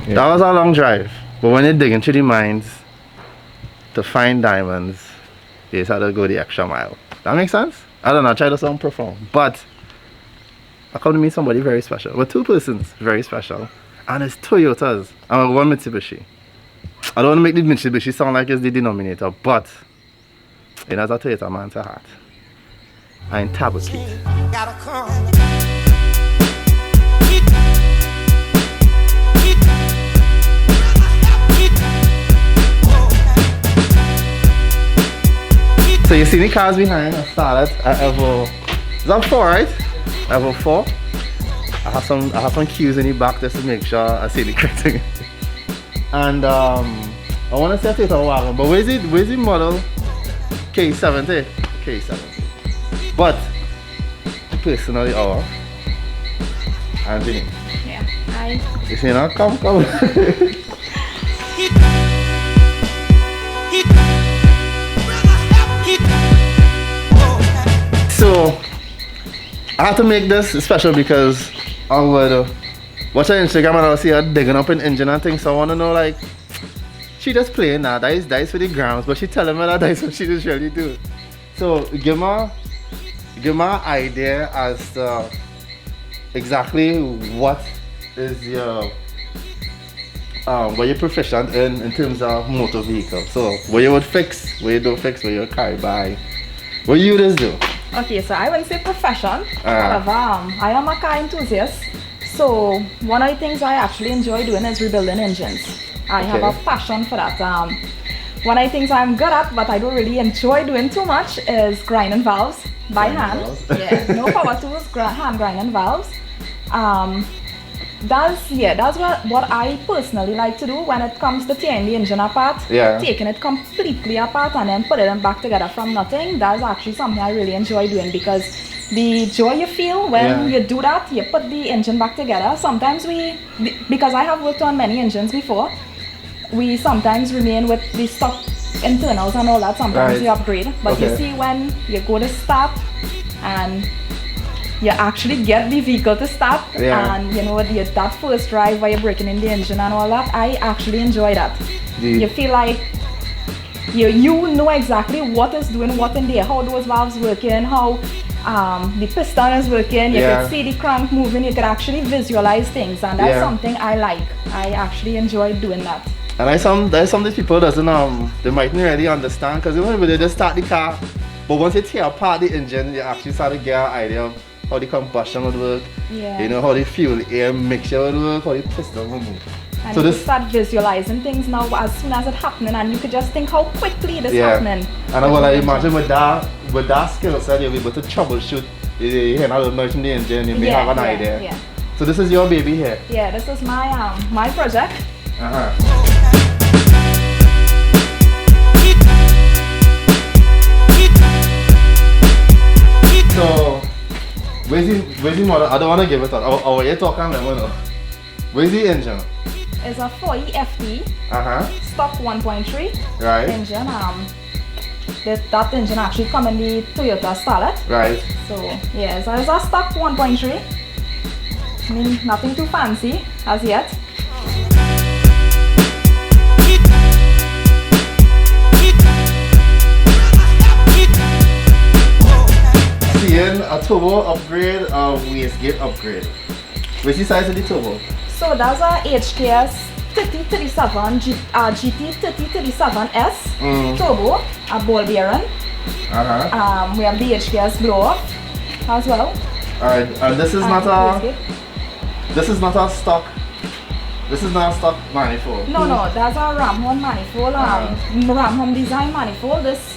Yeah. That was a long drive. But when you're digging through the mines to find diamonds, you just had to go the extra mile. That makes sense? I don't know, I try to sound profound. But I come to meet somebody very special. We're two persons very special. And it's Toyotas. And one Mitsubishi. I don't want to make the Mitsubishi sound like it's the denominator, but it has a Toyota man to heart. I'm Tabakit. So you see the cars behind a Starlet, is that 4, right? Evo 4. I have some cues in the back just to make sure I see the correct thing. And I want to say a Toyota wagon, but where's the model? K70. K70. But personally, Anjanie. Yeah. Hi. You see now? Come. So I had to make this special because I would watch her Instagram and I'll see her digging up an engine and things. So I want to know, like, she just playing now. That is for the grams, but she telling me that is what she just really do. So give me an idea as to exactly what is your what you're proficient in terms of motor vehicle. So what you would fix, what you don't fix, what you carry by, what you just do. Okay, so I wouldn't say profession. However, I am a car enthusiast. So one of the things I actually enjoy doing is rebuilding engines. I have a passion for that. One of the things I'm good at, but I don't really enjoy doing too much, is grinding valves by hand. Yeah, no power tools, hand grinding valves. That's what I personally like to do when it comes to tearing the engine apart. Yeah. Taking it completely apart and then putting it back together from nothing. That's actually something I really enjoy doing, because the joy you feel when you do that, you put the engine back together. Sometimes because I have worked on many engines before, we sometimes remain with the stock internals and all that. Sometimes you upgrade, but you see when you go to start and you actually get the vehicle to start, and you know that first drive where you're breaking in the engine and all that, I actually enjoy that. You feel like you know exactly what is doing what in there, how those valves working, how the piston is working. You can see the crank moving. You can actually visualize things, and that's something I like. I actually enjoy doing that. And there's some of these people doesn't they mightn't really understand, because when they just start the car, but once you tear apart the engine, you actually start to get an idea of how the combustion would work. You know, how the fuel air mixture would work, how the piston would move. And so you start visualizing things now as soon as it's happening, and you could just think how quickly it is happening. And I imagine with that skill set, you'll be able to troubleshoot. You hear a little noise from the engine, you may have an idea. So this is your baby here? Yeah, this is my project. So where's the model? I don't want to give it up. Oh, you're talking about where's the engine? It's a 4E FT, stock 1.3 engine. That engine actually comes in the Toyota Starlet. So yeah, so it's a stock 1.3. I mean, nothing too fancy as yet. Seeing a turbo upgrade, a wastegate upgrade. What's the size of the turbo? So that's a HKS 3037 GT 3037S turbo, a ball bearing. We have the HKS blow off as well. Alright, and this is not a stock. This is not a stock manifold. No, that's a Ramhorn manifold. Ramhorn design manifold. This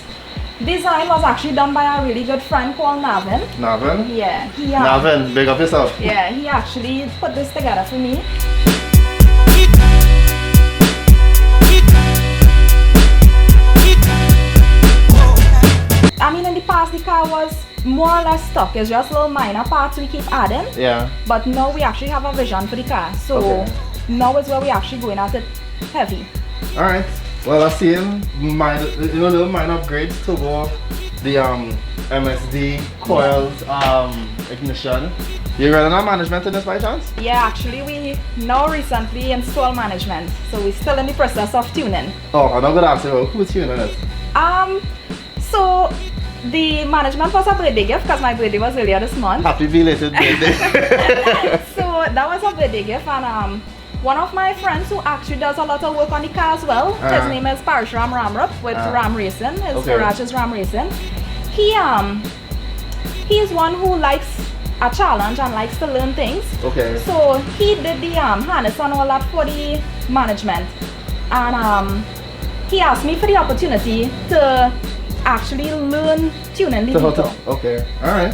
design was actually done by a really good friend called Navin. Navin? Yeah. Navin, big up yourself. Yeah, he actually put this together for me. I mean, in the past the car was more or less stuck. It's just little minor parts we keep adding. Yeah. But now we actually have a vision for the car. So now is where we actually going at it heavy. Alright. Well, I see him little minor upgrades, turbo, the MSD coils ignition. You running on management in this by chance? Yeah, actually we now recently installed management, so we're still in the process of tuning. Oh, I'm not gonna ask you who's tuning it. So the management was a birthday gift because my birthday was earlier this month. Happy belated birthday. So that was a birthday gift, and one of my friends who actually does a lot of work on the car as well, his name is anjanie.ramroop with Ram Racing, his garage is Ram Racing. He's one who likes a challenge and likes to learn things. Okay. So he did the harness and all that for the management, and he asked me for the opportunity to actually learn tuning the vehicle. Okay, alright.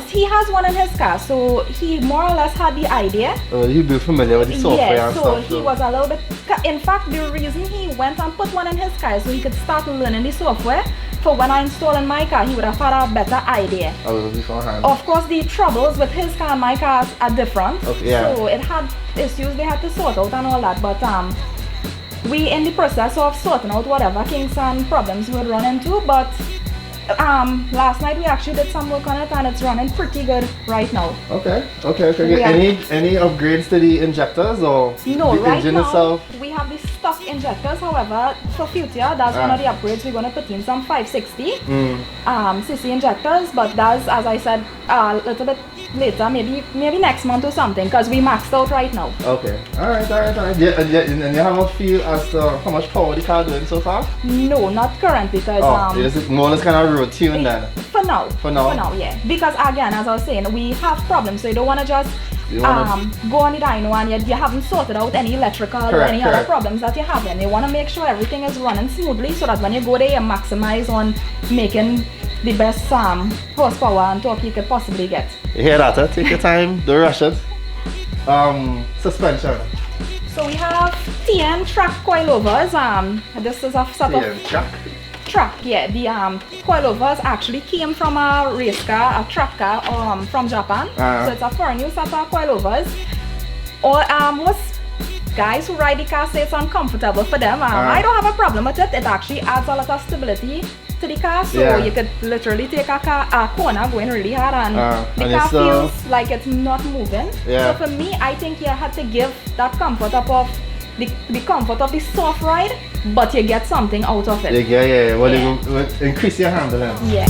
He has one in his car, so he more or less had the idea. He'd be familiar with the software and stuff. He was a little bit. In fact, the reason he went and put one in his car is so he could start learning the software. For when I install in my car, he would have had a better idea. Beforehand. Of course, the troubles with his car and my cars are different. Okay, yeah. So it had issues they had to sort out and all that, but we in the process of sorting out whatever kinks and problems we would run into, but last night we actually did some work on it and it's running pretty good right now. Okay. Any upgrades to the injectors or no, the right engine now, itself? we have the stock injectors. However, for future, that's one of the upgrades. We're going to put in some 560 cc injectors, but that's, as I said, a little bit later, maybe next month or something, because we maxed out right now. Okay, alright. Yeah, and you have a feel as to how much power the car doing so far? No, not currently, because it's more or less kind of road tune then. For now, yeah. Because again, as I was saying, we have problems, so you don't want to just go on the dyno and you haven't sorted out any electrical or any other problems that you're having. You want to make sure everything is running smoothly so that when you go there, you maximize on making the best horsepower and torque you could possibly get. You hear that? Take your time, don't rush it. Suspension. So we have TN track coilovers. This is a set of track, yeah. The coilovers actually came from a race car, a track car from Japan. So it's a foreign new set of coilovers. Or most guys who ride the car say it's uncomfortable for them. I don't have a problem with it. It actually adds a lot of stability to the car, so you could literally take a corner going really hard and the car feels like it's not moving. So for me, I think you had to give that comfort up of the comfort of the soft ride, but you get something out of it. Well, you increase your handling. Yeah.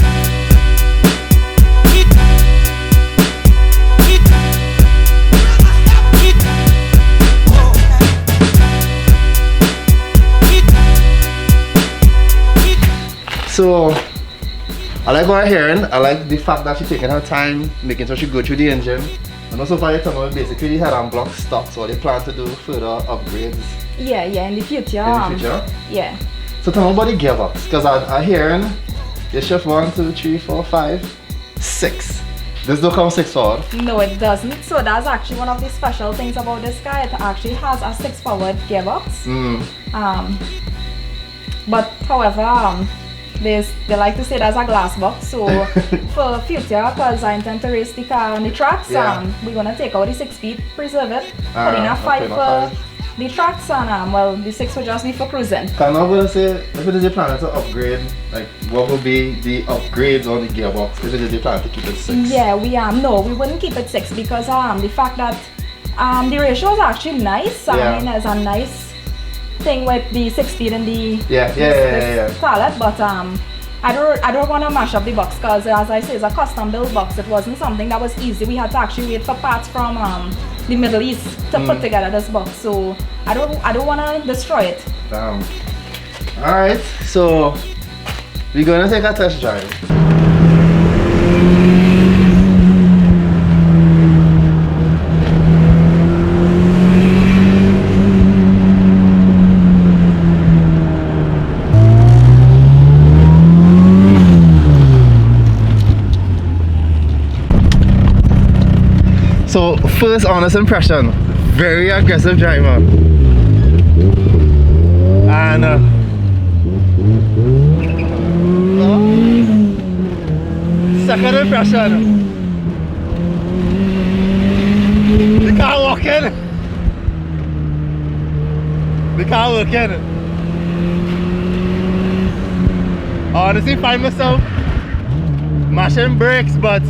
So, I like what I'm hearing. I like the fact that she's taking her time, making sure she go through the engine. And also for your tunnel, basically the head and block stock, so they plan to do further upgrades. Yeah, in the future. Yeah. So tell me about the gearbox, because I'm hearing you shift 1, 2, 3, 4, 5, 6. This don't come 6 forward. No, it doesn't. So that's actually one of the special things about this car. It actually has a 6 forward gearbox. But however, they like to say that's a glass box, so for future, because I intend to race the car on the tracks, we're going to take out the 6 speed, preserve it, put in a 5 for the tracks, and well, the 6 will just be for cruising. I'm not going to say, if it is your plan to upgrade, like what would be the upgrades on the gearbox, if it is your plan to keep it 6? Yeah, we wouldn't keep it 6 because the fact that the ratio is actually nice. I mean, there's a nice thing with the 6 speed and the Starlet, but I don't want to mash up the box because, as I say, it's a custom build box. It wasn't something that was easy. We had to actually wait for parts from the Middle East to put together this box, so I don't want to destroy it. Damn. All right, so we're gonna take a test drive. So first honest impression, very aggressive driver. And second impression, the car walking, the car working. I honestly find myself mashing brakes, but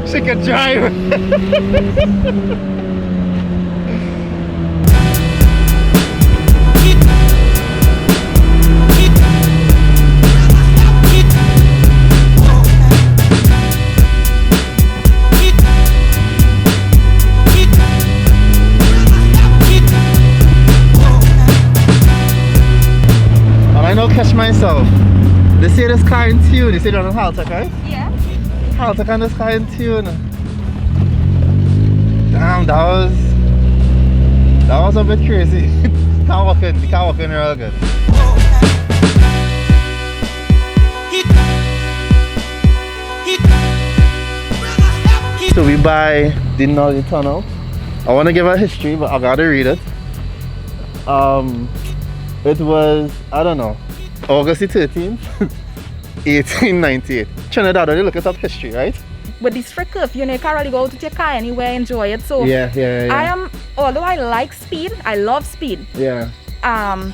she can drive. I now catch myself. They say this car in tune. They say it on Haltech, right? Yeah. Haltech on this car in tune. Damn, that was a bit crazy. Can't walk in real good. So we buy the Nolly tunnel. I want to give a history, but I gotta read it. It was, I don't know, August the 13th, 1898. Trinidad, when you look at up history, right? With the strict curfew, you can't really go out to your car anywhere, enjoy it. So yeah. Although I like speed, I love speed. Yeah. I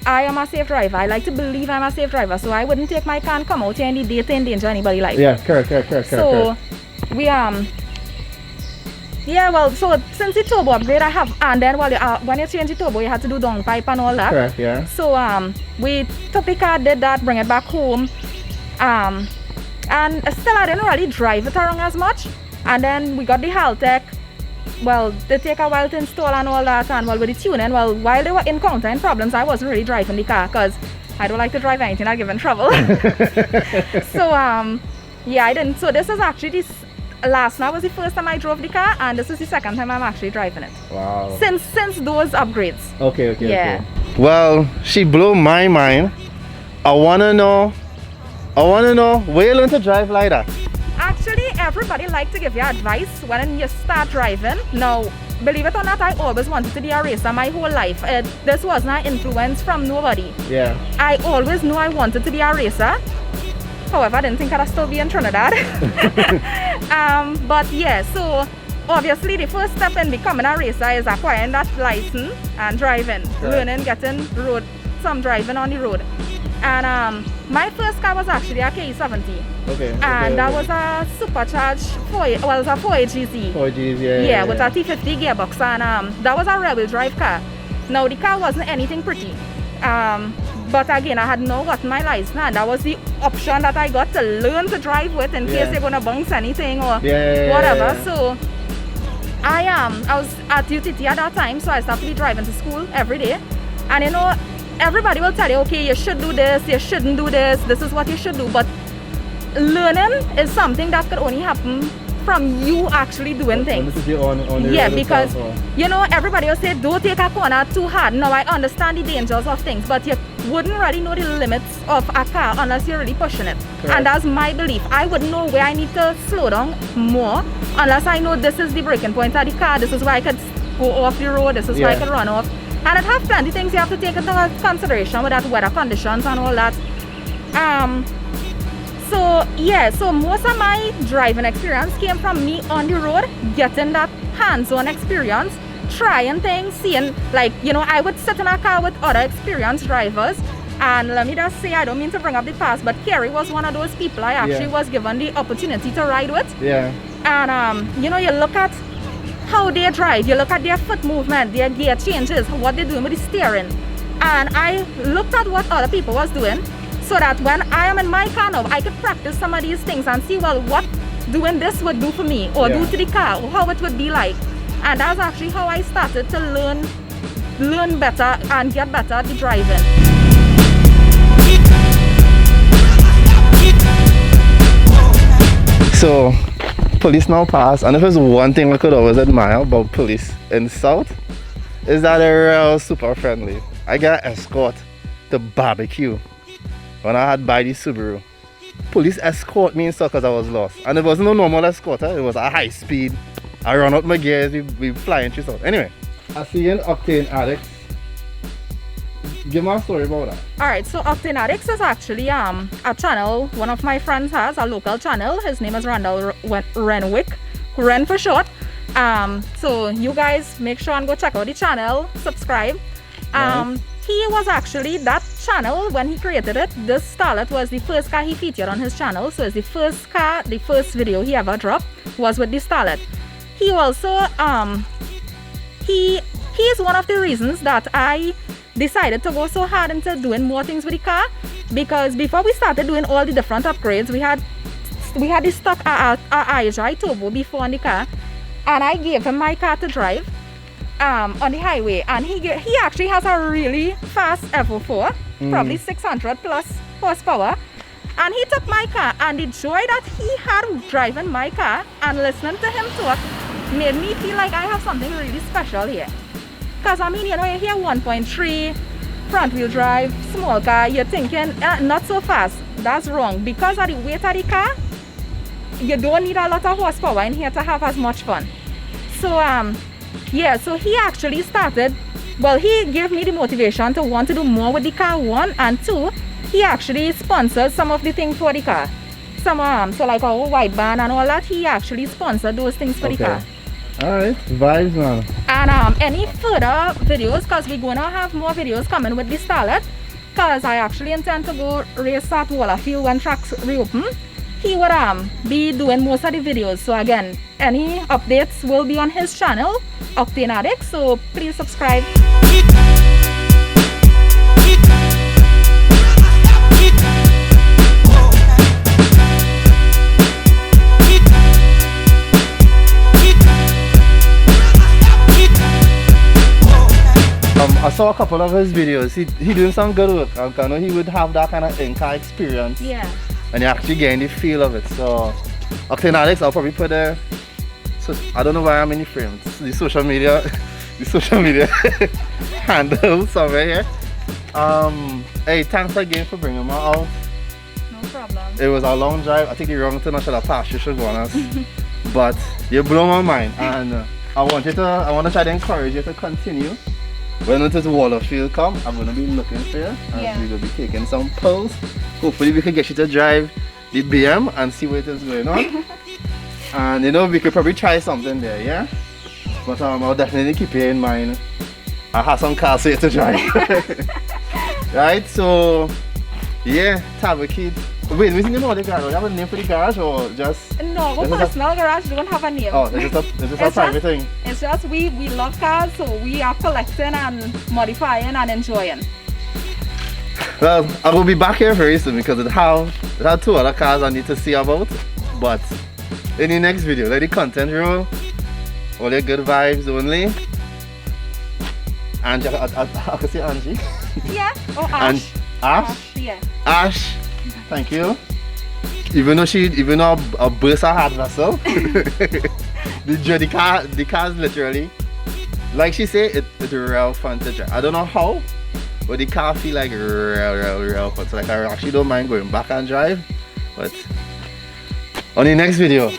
am a safe driver. I like to believe I'm a safe driver, so I wouldn't take my car and come out here in the day to endanger anybody's life. Yeah, correct. So we yeah, well, so since the turbo upgrade I have, and then when you change the turbo, you have to do downpipe and all that. Correct, yeah. So we took the car, did that, bring it back home, and still I didn't really drive it around as much. And then we got the Haltech. Well, they take a while to install and all that, and well, with the tuning, well, while they were encountering problems, I wasn't really driving the car because I don't like to drive anything that gives trouble. So yeah, I didn't. So this is actually last night was the first time I drove the car, and this is the second time I'm actually driving it. Wow. Since those upgrades. Okay. Yeah. Okay. Well, she blew my mind. I wanna know where you learn to drive like that. Actually, everybody likes to give you advice when you start driving. Now, believe it or not, I always wanted to be a racer my whole life. This was not influence from nobody. Yeah. I always knew I wanted to be a racer. However, I didn't think I'd still be in Trinidad. But yeah, so obviously the first step in becoming a racer is acquiring that license and driving, learning, getting some driving on the road. And my first car was actually a K70. Okay. And that was a supercharged 4AGZ. 4AGZ, yeah. With a T50 gearbox, and that was a rear-wheel drive car. Now the car wasn't anything pretty. But again, I had not gotten my license, and that was the option that I got to learn to drive with in case they're gonna bounce anything or whatever. So I was at UTT at that time, so I started to be driving to school every day. And you know, everybody will tell you, okay, you should do this, you shouldn't do this, this is what you should do. But learning is something that could only happen from you actually doing things. Yeah, because you know, everybody will say don't take a corner too hard. Now I understand the dangers of things, but you wouldn't really know the limits of a car unless you're really pushing it. Correct. And that's my belief. I wouldn't know where I need to slow down more unless I know this is the breaking point of the car, this is where I could go off the road, this is where I could run off. And it have plenty of things you have to take into consideration with that weather conditions and all that. So yeah, so most of my driving experience came from me on the road, getting that hands-on experience, trying things, seeing, like, you know, I would sit in a car with other experienced drivers, and let me just say, I don't mean to bring up the past, but Kerry was one of those people I actually was given the opportunity to ride with. Yeah. And you know, you look at how they drive, you look at their foot movement, their gear changes, what they're doing with the steering, and I looked at what other people was doing, so that when I am in my car now, I could practice some of these things and see, well, what doing this would do for me, or do to the car, or how it would be like. And that's actually how I started to learn better and get better at the driving. So, police now pass, and if there's one thing we could always admire about police in South, is that they're real super friendly. I got escort to barbecue when I had buy the Subaru. Police escort me in South because I was lost. And it wasn't a normal escort, it was a high speed. I run out my gears, we flying through South. Anyway, I see an Octane Addicts. Give me a story about that. Alright, so Octane Addicts is actually a channel one of my friends has, a local channel. His name is Randall Renwick, Ren for short. So you guys make sure and go check out the channel, subscribe. Nice. he was actually, that channel, when he created it, this Starlet was the first car he featured on his channel. So it's the first car, the first video he ever dropped was with the Starlet. He also, he is one of the reasons that I decided to go so hard into doing more things with the car, because before we started doing all the different upgrades, we had the stock IHI turbo before on the car, and I gave him my car to drive on the highway, and he actually has a really fast F04, probably 600 plus horsepower, and he took my car, and the joy that he had driving my car and listening to him talk made me feel like I have something really special here. Because I mean, you know, you hear 1.3 front wheel drive, small car, you're thinking not so fast. That's wrong, because of the weight of the car, you don't need a lot of horsepower in here to have as much fun. So yeah, so he actually started, well, he gave me the motivation to want to do more with the car, one, and two, he actually sponsored some of the things for the car. Some so like our wideband and all that, he actually sponsored those things for the car. Alright, vibes, man. And any further videos, because we're gonna have more videos coming with the Starlet, because I actually intend to go race at Wallafield when tracks reopen. He would be doing most of the videos. So again, any updates will be on his channel, Octane Addicts, so please subscribe. I saw a couple of his videos. He doing some good work. I know he would have that kind of in-car experience. Yeah. And you're actually getting the feel of it. So, Octane Addicts, I'll probably put a, so I don't know why I'm in the frames. The social media handle somewhere here. Hey, thanks again for bringing me out. No problem. It was a long drive. I think the wrong turn I should have passed you, should go on us. But you blow my mind, and I want to try to encourage you to continue. When this Wallafield come, I'm gonna be looking for you, and we're gonna be taking some pulls. Hopefully we can get you to drive the BM and see what is going on. And you know, we could probably try something there, yeah? But I'll definitely keep you in mind. I have some cars for you to drive. Right, so yeah, Tabakid. Wait, what's the name of the garage? Do you have a name for the garage or just? No, our personal garage don't have a name. Oh, it's just a private thing. It's just we love cars, so we are collecting and modifying and enjoying. Well, I will be back here very soon because it have two other cars I need to see about. But in the next video, let the content roll. All your good vibes only. Angie, I can say Angie. Yeah, or Ash. Ash? Yeah. Ash, thank you. Even though a burst a hard vessel, the car is literally, like she said, it's real fun to drive. I don't know how, but the car feel like real fun. So like I actually don't mind going back and drive, but on the next video.